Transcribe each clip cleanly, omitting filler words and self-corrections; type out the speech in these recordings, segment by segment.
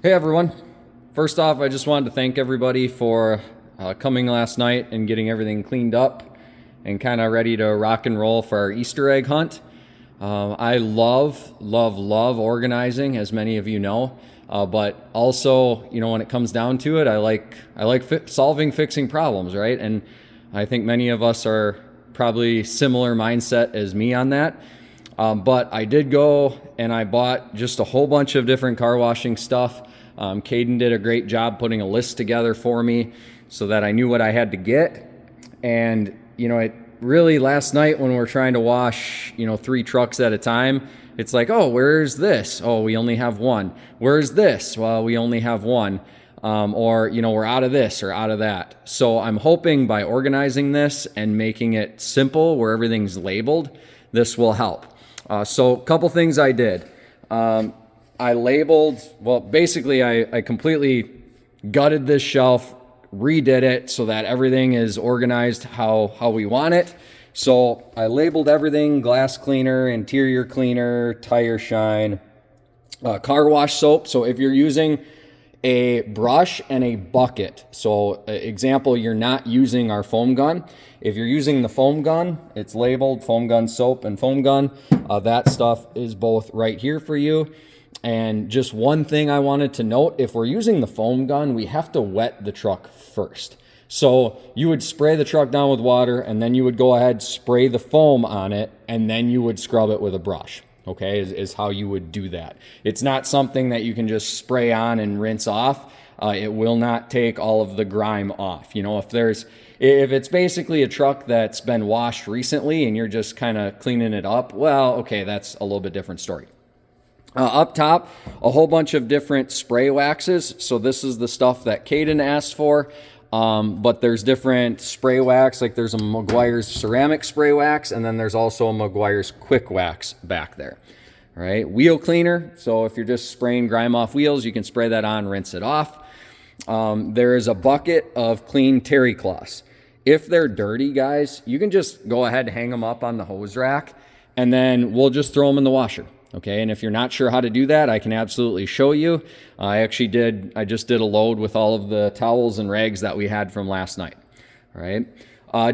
Hey everyone. First off, I just wanted to thank everybody for coming last night and getting everything cleaned up and kind of ready to rock and roll for our Easter egg hunt. I love organizing, as many of you know, but also, when it comes down to it, I like fixing problems, right? And I think many of us are probably similar mindset as me on that. But I did go and I bought just a whole bunch of different car washing stuff. Caden did a great job putting a list together for me so that I knew what I had to get. And, it really, last night when we're trying to wash, 3 trucks at a time, it's like, oh, where's this? Oh, we only have one. Where's this? Well, we only have one. Or, we're out of this or out of that. So I'm hoping by organizing this and making it simple where everything's labeled, this will help. So a couple things I did. I labeled, basically I completely gutted this shelf, redid it so that everything is organized how we want it. So I labeled everything: glass cleaner, interior cleaner, tire shine, car wash soap. So if you're using a brush and a bucket, so example, you're not using our foam gun. If you're using the foam gun, it's labeled foam gun soap and foam gun. That stuff is both right here for you. And just one thing I wanted to note, if we're using the foam gun, we have to wet the truck first. So you would spray the truck down with water, and then you would go ahead, spray the foam on it, and then you would scrub it with a brush. Okay, is how you would do that. It's not something that you can just spray on and rinse off. It will not take all of the grime off. If it's basically a truck that's been washed recently and you're just kind of cleaning it up, well, okay, that's a little bit different story. Up top, a whole bunch of different spray waxes. So this is the stuff that Caden asked for. But there's different spray wax, like there's a Meguiar's ceramic spray wax, and then there's also a Meguiar's quick wax back there. All right, wheel cleaner. So if you're just spraying grime off wheels, you can spray that on, rinse it off. There is a bucket of clean terry cloths. If they're dirty, guys, you can just go ahead and hang them up on the hose rack, and then we'll just throw them in the washer. Okay, and if you're not sure how to do that, I can absolutely show you. I just did a load with all of the towels and rags that we had from last night. All right,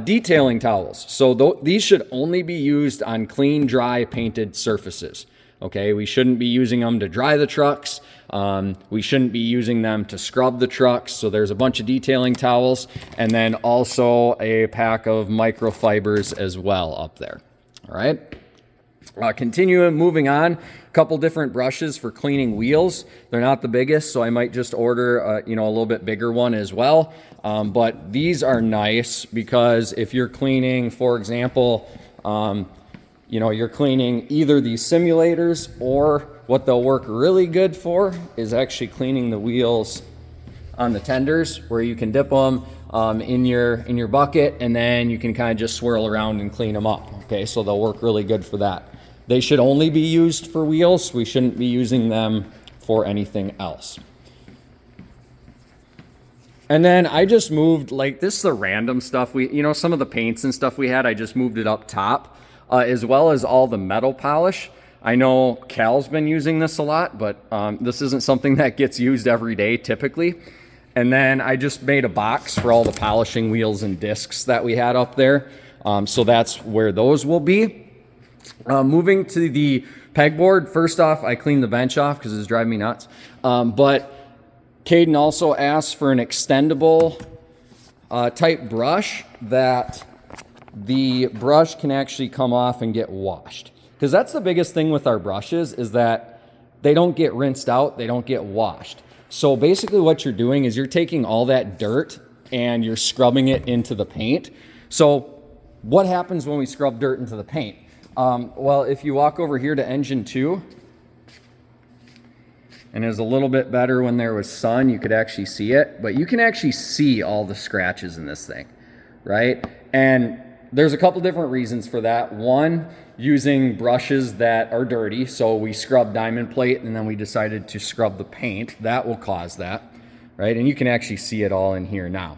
detailing towels. So these should only be used on clean, dry, painted surfaces. Okay, we shouldn't be using them to dry the trucks. We shouldn't be using them to scrub the trucks. So there's a bunch of detailing towels, and then also a pack of microfibers as well up there. All right. Continuing, moving on, a couple different brushes for cleaning wheels. They're not the biggest, so I might just order a little bit bigger one as well. But these are nice because if you're cleaning, for example, you're cleaning either these simulators, or what they'll work really good for is actually cleaning the wheels on the tenders, where you can dip them in your bucket, and then you can kind of just swirl around and clean them up. Okay, so they'll work really good for that. They should only be used for wheels. We shouldn't be using them for anything else. And then I just moved, this is the random stuff. Some of the paints and stuff we had, I just moved it up top, as well as all the metal polish. I know Cal's been using this a lot, but this isn't something that gets used every day typically. And then I just made a box for all the polishing wheels and discs that we had up there. So that's where those will be. Moving to the pegboard, first off, I cleaned the bench off because it's driving me nuts. But Caden also asked for an extendable type brush that the brush can actually come off and get washed. Because that's the biggest thing with our brushes, is that they don't get rinsed out, they don't get washed. So basically what you're doing is you're taking all that dirt and you're scrubbing it into the paint. So what happens when we scrub dirt into the paint? Well, if you walk over here to engine 2, and it was a little bit better when there was sun, you could actually see it, but you can actually see all the scratches in this thing, right? And there's a couple different reasons for that. One, using brushes that are dirty. So we scrubbed diamond plate and then we decided to scrub the paint. That will cause that, right? And you can actually see it all in here now.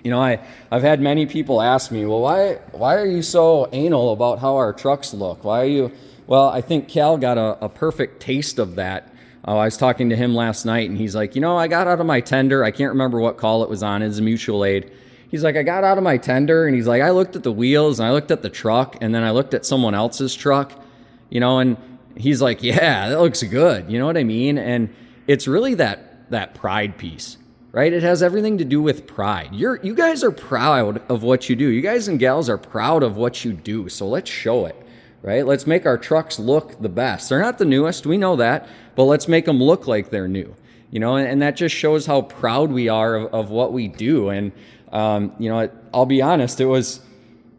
I've had many people ask me, well, why are you so anal about how our trucks look? Well, I think Cal got a perfect taste of that I was talking to him last night, and he's like, I got out of my tender. I can't remember what call it was on. It's a mutual aid. He's like, I got out of my tender, and he's like, I looked at the wheels, and I looked at the truck, and then I looked at someone else's truck, and he's like, yeah, that looks good. You know what I mean? And it's really that pride piece, right? It has everything to do with pride. You guys are proud of what you do. You guys and gals are proud of what you do. So let's show it, right? Let's make our trucks look the best. They're not the newest. We know that, but let's make them look like they're new, and that just shows how proud we are of what we do. And, I'll be honest, it was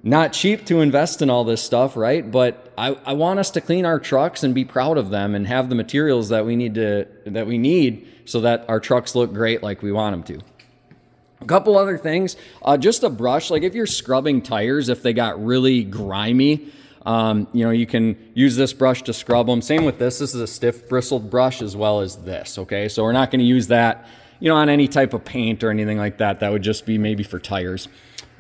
not cheap to invest in all this stuff, right? But I want us to clean our trucks and be proud of them and have the materials that we need so that our trucks look great like we want them to. A couple other things, just a brush, like if you're scrubbing tires, if they got really grimy, you can use this brush to scrub them. Same with this. This is a stiff bristled brush as well as this, okay? So we're not going to use that, on any type of paint or anything like that. That would just be maybe for tires.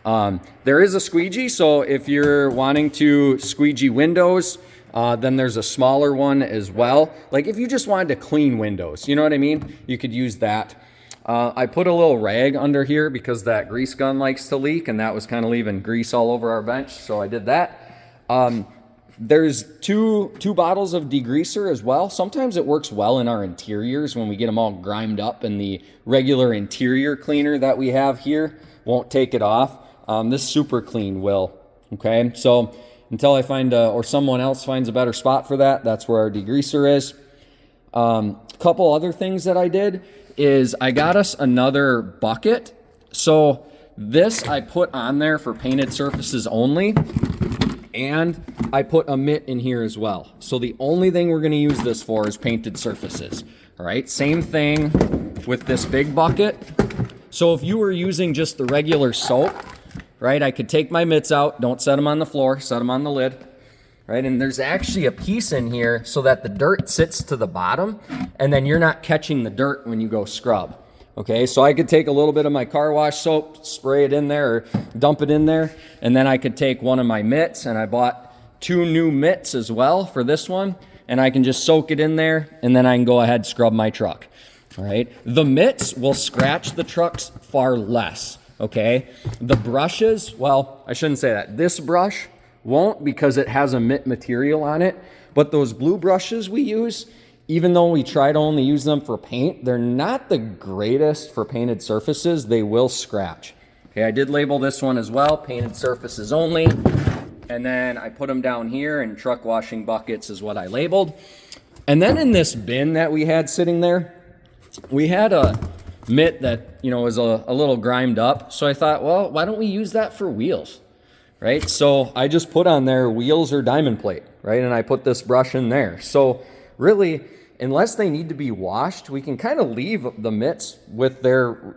There is a squeegee, so if you're wanting to squeegee windows, then there's a smaller one as well. Like if you just wanted to clean windows, you know what I mean? You could use that. I put a little rag under here because that grease gun likes to leak, and that was kind of leaving grease all over our bench, so I did that. There's two bottles of degreaser as well. Sometimes it works well in our interiors when we get them all grimed up, and the regular interior cleaner that we have here won't take it off. This super clean will. Okay, so until I find or someone else finds a better spot for that, that's where our degreaser is. Couple other things that I did is I got us another bucket. So this I put on there for painted surfaces only, and I put a mitt in here as well. So the only thing we're going to use this for is painted surfaces. All right, same thing with this big bucket. So if you were using just the regular soap, right, I could take my mitts out, don't set them on the floor, set them on the lid, right? And there's actually a piece in here so that the dirt sits to the bottom, and then you're not catching the dirt when you go scrub. Okay, so I could take a little bit of my car wash soap, spray it in there, or dump it in there, and then I could take one of my mitts, and I bought 2 new mitts as well for this one, and I can just soak it in there, and then I can go ahead and scrub my truck. All right, the mitts will scratch the trucks far less. Okay, the brushes, well, I shouldn't say that. This brush won't because it has a mitt material on it, but those blue brushes we use, even though we try to only use them for paint, they're not the greatest for painted surfaces. They will scratch. Okay, I did label this one as well, painted surfaces only. And then I put them down here, and truck washing buckets is what I labeled. And then in this bin that we had sitting there, we had a mitt that, was a little grimed up. So I thought, well, why don't we use that for wheels, right? So I just put on there wheels or diamond plate, right? And I put this brush in there. So really, unless they need to be washed, we can kind of leave the mitts with their,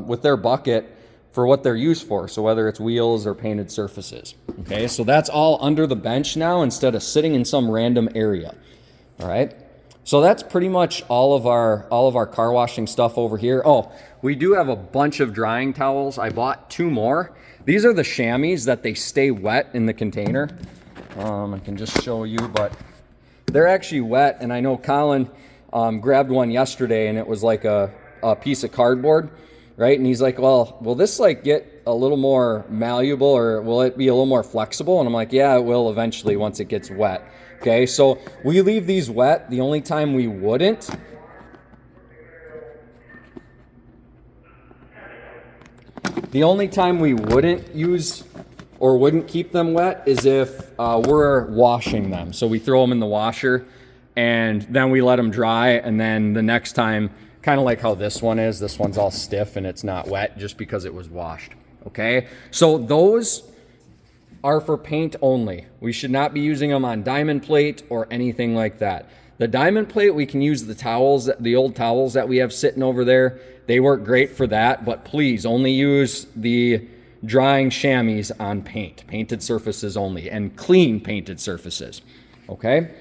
with their bucket for what they're used for. So whether it's wheels or painted surfaces. Okay, so that's all under the bench now instead of sitting in some random area. All right. So that's pretty much all of our car washing stuff over here. Oh, we do have a bunch of drying towels. I bought 2 more. These are the chamois that they stay wet in the container. I can just show you, but they're actually wet, and I know Colin grabbed one yesterday, and it was like a piece of cardboard, right? And he's like, well, will this like get a little more malleable, or will it be a little more flexible? And I'm like, yeah, it will eventually once it gets wet. Okay, so we leave these wet. The only time we wouldn't use or wouldn't keep them wet is if we're washing them. So we throw them in the washer, and then we let them dry, and then the next time, kind of like how this one's all stiff and it's not wet just because it was washed. Okay, so those are for paint only. We should not be using them on diamond plate or anything like that. The diamond plate, we can use the towels, the old towels that we have sitting over there. They work great for that, but please only use the drying chamois on painted surfaces only, and clean painted surfaces. Okay?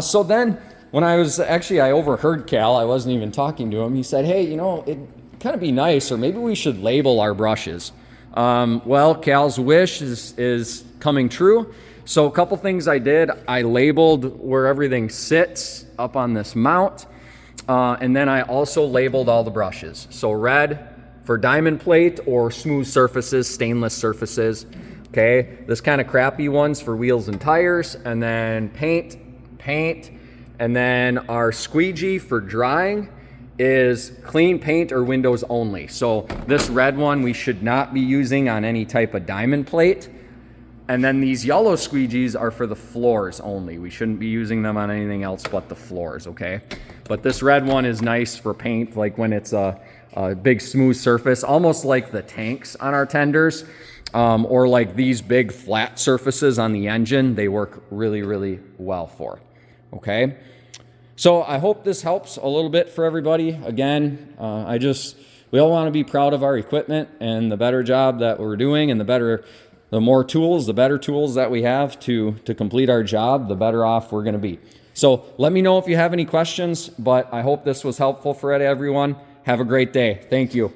So then when I overheard Cal, I wasn't even talking to him. He said, hey, it'd kind of be nice, or maybe we should label our brushes. Well, Cal's wish is coming true. So a couple things I did. I labeled where everything sits up on this mount. And then I also labeled all the brushes. So red for diamond plate or smooth surfaces, stainless surfaces. Okay, this kind of crappy ones for wheels and tires, and then paint, and then our squeegee for drying is clean paint or windows only. So this red one we should not be using on any type of diamond plate. And then these yellow squeegees are for the floors only. We shouldn't be using them on anything else but the floors, okay? But this red one is nice for paint, like when it's a big smooth surface, almost like the tanks on our tenders, or like these big flat surfaces on the engine. They work really, really well for, okay? So I hope this helps a little bit for everybody. Again, we all want to be proud of our equipment and the better job that we're doing, and the more tools, the better tools that we have to complete our job, the better off we're going to be. So let me know if you have any questions, but I hope this was helpful for everyone. Have a great day. Thank you.